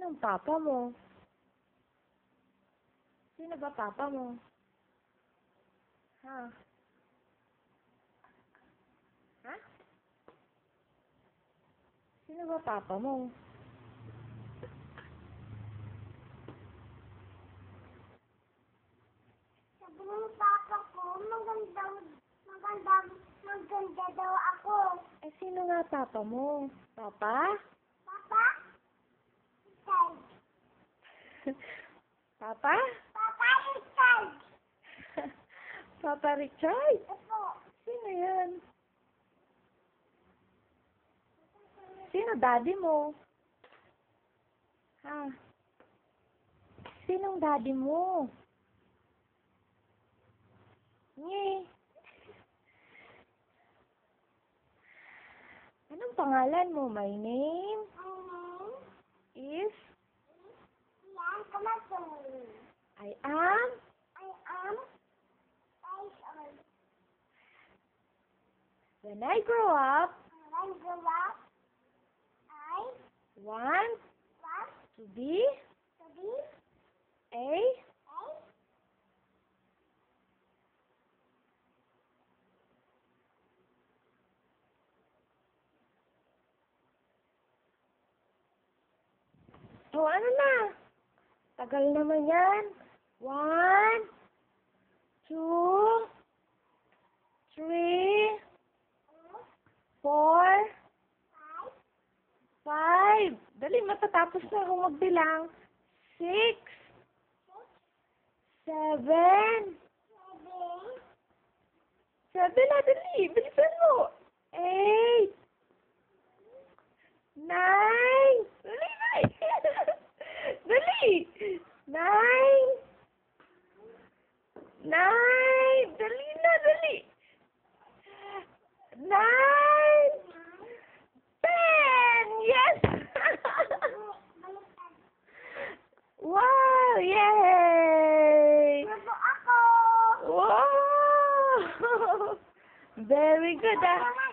Sinong papa mo? Sino ba papa mo? Ha? Ha? Sino ba papa mo? Sabi ng papa ko, maganda daw ako. Eh, sino nga papa mo? Papa? Papa? Richard. Papa? Papa Richard. Papa Richard? Opo. Sino yan? Sino daddy mo? Ha? Sinong daddy mo? Nge. Anong pangalan mo? My name is Yan, kumasong. I am I am 5 old. when I grow up When I grow up, I want want to be to be a Oh, ano na? Tagal naman yan. 1, 2, 3, 4, 5. Dali, matatapos na akong magbilang. 6, 7. 7 na, dali. Bilisan mo. 8, 9. Dali, dali. Dali. 9. 9. Dali na, dali. 9. 10. Yes! Wow! Yay! Nabo ako. Wow! Very good, ah.